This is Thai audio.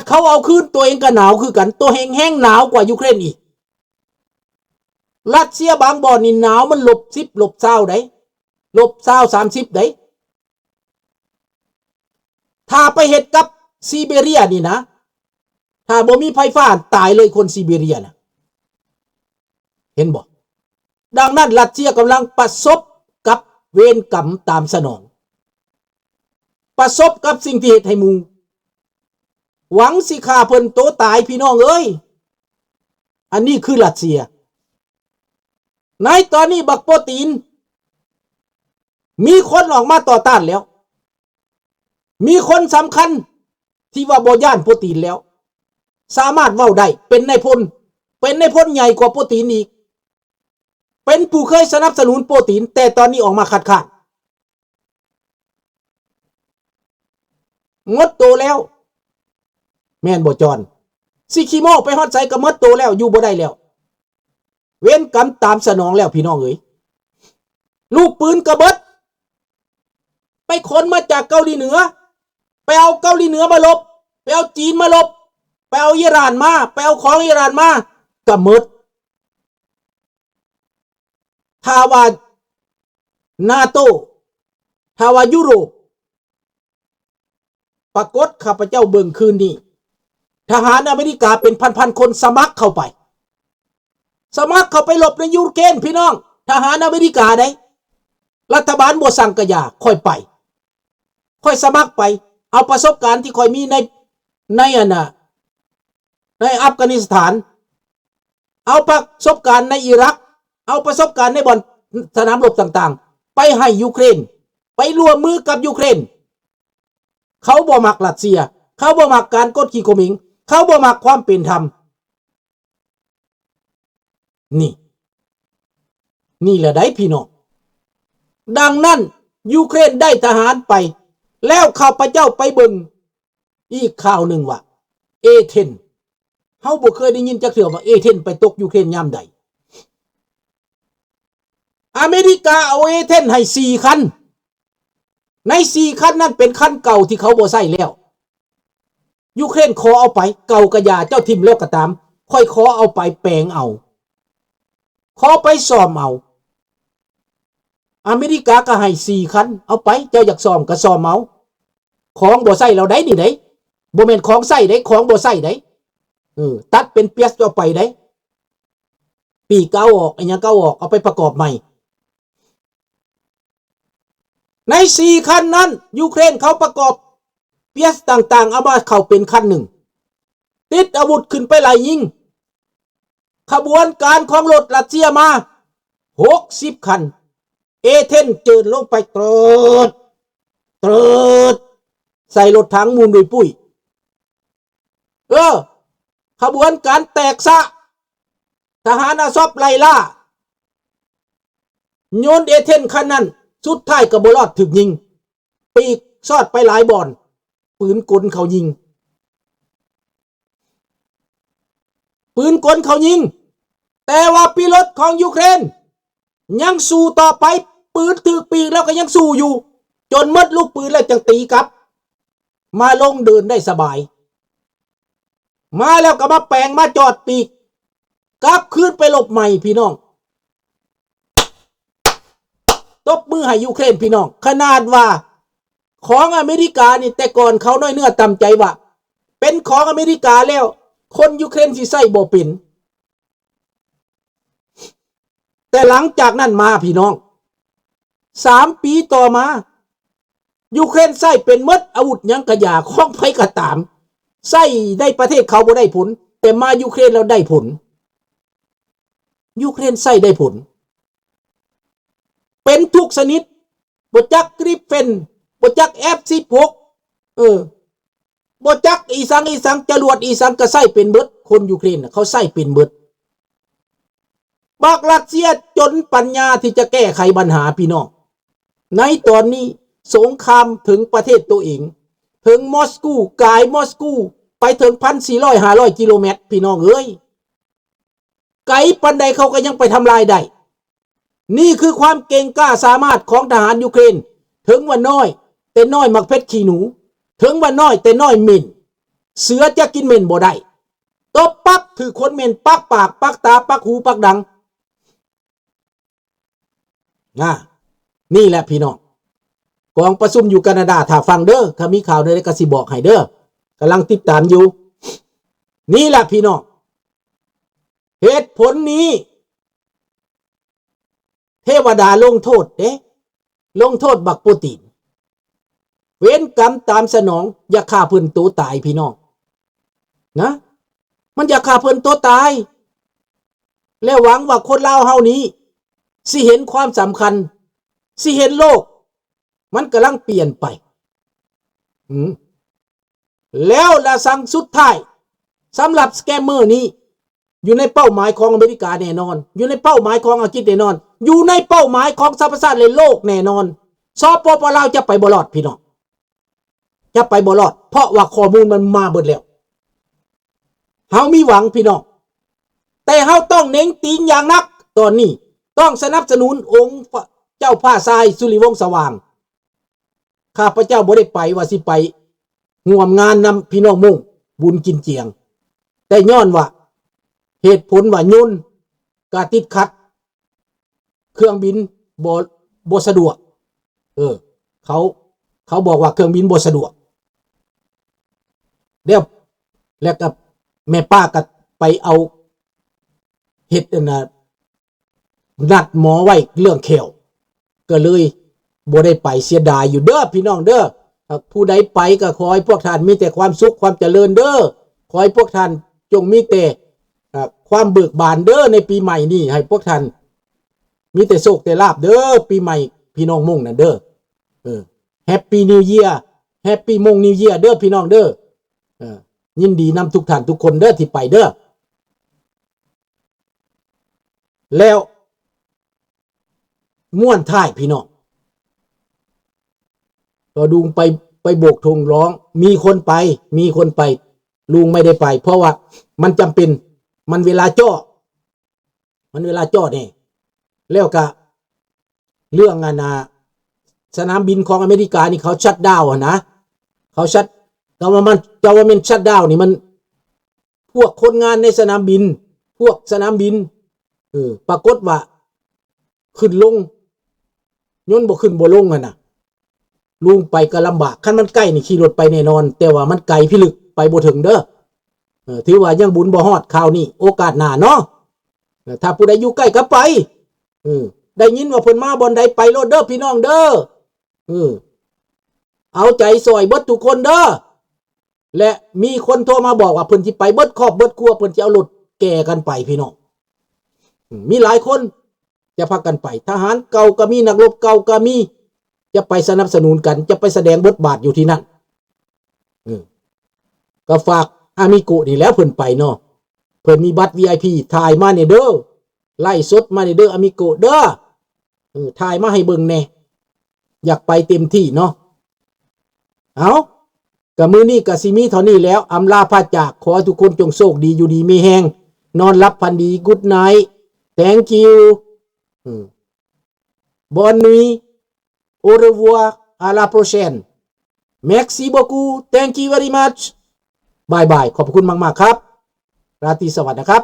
เขาเอาคืนตัวเองก็หนาวคือกันตัวแห้งหนาวกว่ายูเครนอีกรัสเซียบางบ่อนนี่หนาวมัน-10 -20ได้-20 -30ได้ถ้าไปเฮ็ดกับซีเบเรียนี่นะถ้าบ่มีไฟฟ้าตายเลยคนซีเบเรียนะเห็นบ่ดังนั้นรัสเซียกำลังประสบกับเวรกรรมตามสนองประสบกับสิ่งที่เฮ็ดให้หมู่หวังสิฆ่าเพิ่นโตตายพี่น้องเอ้ยอันนี้คือรัสเซียในตอนนี้บักโปตีนมีคนออกมาต่อต้านแล้วมีคนสำคัญที่ว่าบ่ย่านโปตีนแล้วสามารถเว้าได้เป็นนายพลใหญ่กว่าโปตีนอีกเป็นผู้เคยสนับสนุนโปตีนแต่ตอนนี้ออกมาคัดค้านงดโตแล้วแม่นบ่จอนสิขี้โมไปฮอดไสก็หมดโตแล้วอยู่บ่ได้แล้วเว้นกรรมตามสนองแล้วพี่น้องเอ้ยลูกปืนกระเบิดไปขนมาจากเกาหลีเหนือไปเอาเกาหลีเหนือมาลบไปเอาจีนมาลบไปเอาอิหร่านมาไปเอาของอิหร่านมาก็หมดถ้าว่านาโตถ้าว่ายุโรปปรากฏข้าพเจ้าเบิ่งคืนนี้ทหารอเมริกาเป็นพันๆคนสมัครเข้าไปหลบในยูเครนพี่น้องทหารอเมริกาได้รัฐบาลบ่สั่งกะยาค่อยไปค่อยสมัครไปเอาประสบการณ์ที่ค่อยมีในในอัฟกานิสถานเอาประสบการณ์ในอิรักเอาประสบการณ์ในบ่อนสนามรบต่างๆไปให้ยูเครนไปร่วมมือกับยูเครนเขาบ่มักรัสเซียเขาบ่มักการกดขี่ข่มเหงเขาบ่มักความเป็นธรรมนี่แหละได้พี่น้องดังนั้นยูเครนได้ทหารไปแล้วข้าพเจ้าไปเบิ่งอีกข่าวหนึ่งว่าA10เฮาบ่เคยได้ยินจักเทื่อว่าA10ไปตกยูเครนยามใดอเมริกาเอาA10ให้4คันใน4คันนั้นเป็นคันเก่าที่เขาบ่ใช้แล้วยูเครนขอเอาไปเก่ากะยาเจ้าทิ่มแล้วก็ตามค่อยขอเอาไปแปลงเอาขอไปซ่อมเอาอเมริกาก็ให้4คันเอาไปเจ้าอยากซ่อมก็ซ่อมเอาของบ่ใช้เราได้นี่ได้บ่แม่นของใช้ได้ของบ่ใช้ได้ตัดเป็นเปียสเอาไปได้ปีกเอาออกอันหยังก็ออกเอาไปประกอบใหม่ใน4คันนั้นยูเครนเขาประกอบเปียสต่างๆเอามาเข้าเป็นคันหนึ่งติดอาวุธขึ้นไปไล่ยิงขบวนการของรถรัสเซียมา60คันA10เจินลงไปตรดใส่รถถังมูลด้วยปุ้ยขบวนการแตกซะทหารอาซอฟไล่ล่าโยนA10คันนั้นสุดท้ายก็บ่รอดถึกยิงปีกซอดไปหลายบ่อนปืนกลเขายิงแต่ว่าปิลอตของยูเครนยังสู้ต่อไปปืนถึกปีกแล้วก็ยังสู้อยู่จนหมดลูกปืนแล้วจังตีกลับมาลงเดินได้สบายมาแล้วก็มาแปลงมาจอดปีกกลับคืนไปหลบใหม่พี่น้องตบมือให้ยูเครนพี่น้องขนาดว่าของอเมริกานี่แต่ก่อนเขาน้อยเนื้อต่ำใจว่าเป็นของอเมริกาแล้วคนยูเครนสิใส่บ่เป็นแต่หลังจากนั้นมาพี่น้อง3 ปีต่อมายูเครนใส่เป็นหมดอาวุธหยังกะยาของไผก็ตามใส่ได้ประเทศเขาบ่ได้ผลแต่มายูเครนแล้วได้ผลยูเครนใส่ได้ผลเป็นทุกชนิดบ่จักกริปเฟนบ่จัก F16 บ่จักอีสังจรวดอีสังก็ใส่เป็นเบิดคนยูเครนเขาใส่เป็นเบิดบักรัสเซียจนปัญญาที่จะแก้ไขปัญหาพี่น้องในตอนนี้สงครามถึงประเทศตัวเองถึงมอสโกกายมอสโกไปถึง 1,400-500 กิโลเมตรพี่น้องเอ้ยไกลปานใดเขาก็ยังไปทำลายได้นี่คือความเก่งกล้าสามารถของทหารยูเครนถึงว่าน้อยแต่น้อยมักเพชรขี้หนูถึงว่าน้อยแต่น้อยหมิ่น เสือจะกินเหม็นบ่ได้ตบปักถือคนเหม็นปักปากปักตาปักหูปักดังนี่แหละพี่น้องกองประชุมอยู่แคนาดาถ้าฟังเด้อถ้ามีข่าวใดก็สิบอกให้เด้อกำลังติดตามอยู่นี่แหละพี่น้องเหตุผลนี้เทวดาลงโทษลงโทษบักปูตินเว้นกรรมตามสนองอย่าฆ่าเพิ่นตัวตายพี่น้องนะมันอย่าฆ่าเพิ่นตัวตายแล้วหวังว่าคนลาวเฮานี้สิเห็นความสำคัญสิเห็นโลกมันกำลังเปลี่ยนไปแล้วละสั่งสุดท้ายสำหรับสแกมเมอร์นี้อยู่ในเป้าหมายของอเมริกาแน่นอนอยู่ในเป้าหมายของอังกฤษแน่นอนอยู่ในเป้าหมายของสหประชาชาติโลกแน่นอนสปป.ลาวจะไปบ่รอดพี่น้องจะไปบ่รอดเพราะว่าข้อมูลมันมาเบิดแล้วเฮามีหวังพี่น้องแต่เฮาต้องเน้นตีนอย่างนักตอนนี้ต้องสนับสนุนองค์เจ้าผ้าทรายสุริวงศ์สว่างข้าพเจ้าบ่ได้ไปว่าสิไปร่วมงานนำพี่น้องมุ่งบุญกินเจียงแต่ย้อนว่าเหตุผลว่ายุ่นกาติดขัดเครื่องบินบ่สะดวกเขาบอกว่าเครื่องบินบ่สะดวกแล้วก็แม่ป้าก็ไปเอาเฮ็ดนัดหมอไว้เรื่องแขวก็เลยบ่ได้ไปเสียดายอยู่เด้อพี่น้องเด้อผู้ใดไปก็ขอให้พวกท่านมีแต่ความสุขความเจริญเด้อขอให้พวกท่านจงมีแต่ความเบิกบานเด้อในปีใหม่นี้ให้พวกท่านมีแต่โชคแต่ลาภเด้อปีใหม่พี่น้องมุ่งนั่นเด้อแฮปปี้นิวเยียร์แฮปปี้มงนิวเยียร์เด้อพี่น้องเด้อยินดีนำทุกท่านทุกคนเด้อที่ไปเด้อแล้วม่วนท้ายพี่น้องก็ดุงไปโบกธงร้องมีคนไปลุงไม่ได้ไปเพราะว่ามันจำเป็นมันเวลาจ่อเนี่ยแล้วก็เรื่องสนามบินของอเมริกานี่เขาชัตดาวน์นะเขาชัตgovernmentชัตดาวน์นี่มันพวกคนงานในสนามบินปรากฏว่าขึ้นลงย้นบ่ขึ้นบ่ลงนะลุงไปก็ลำบากคันมันใกล้นี่ขี่รถไปแน่นอนแต่ว่ามันไกลพิลึกไปบ่ถึงเด้อถือว่ายังบุญบ่ฮอดคราวนี้โอกาสหน้าเนาะถ้าผู้ใดอยู่ใกล้ก็ไปได้ยินว่าเพิ่นมาบ่อนใดไปโลดเด้อพี่น้องเด้อเอาใจซอยเบิดทุกคนเด้อและมีคนโทรมาบอกว่าเพิ่นสิไปเบิดครอบเบิดครัวเพิ่นสิเอารถแก่กันไปพี่น้องมีหลายคนจะพากันไปทหารเก่าก็มีนักรบเก่าก็มีจะไปสนับสนุนกันจะไปแสดงบทบาทอยู่ที่นั่นก็ฝากอามิโกะนี่แล้วเพิ่นไปเนาะเพิ่นมีบัตร VIP ถ่ายมาเนี่ยเด้อไล่สดมาเนี่ยเด้ออามิโกะเด้อถ่ายมาให้เบิ่งแน่อยากไปเต็มที่เนาะเอากับมื้อนี้ก็สิมีเท่านี้แล้วอำลาพาจากขอให้ทุกคนจงโชคดีอยู่ดีมีแฮงนอนหลับฝันดี Good night Thank you Bonne nuit Au revoir à la prochaine Merci beaucoup Thank you very much บายบายขอบคุณมากๆครับราตรีสวัสดิ์นะครับ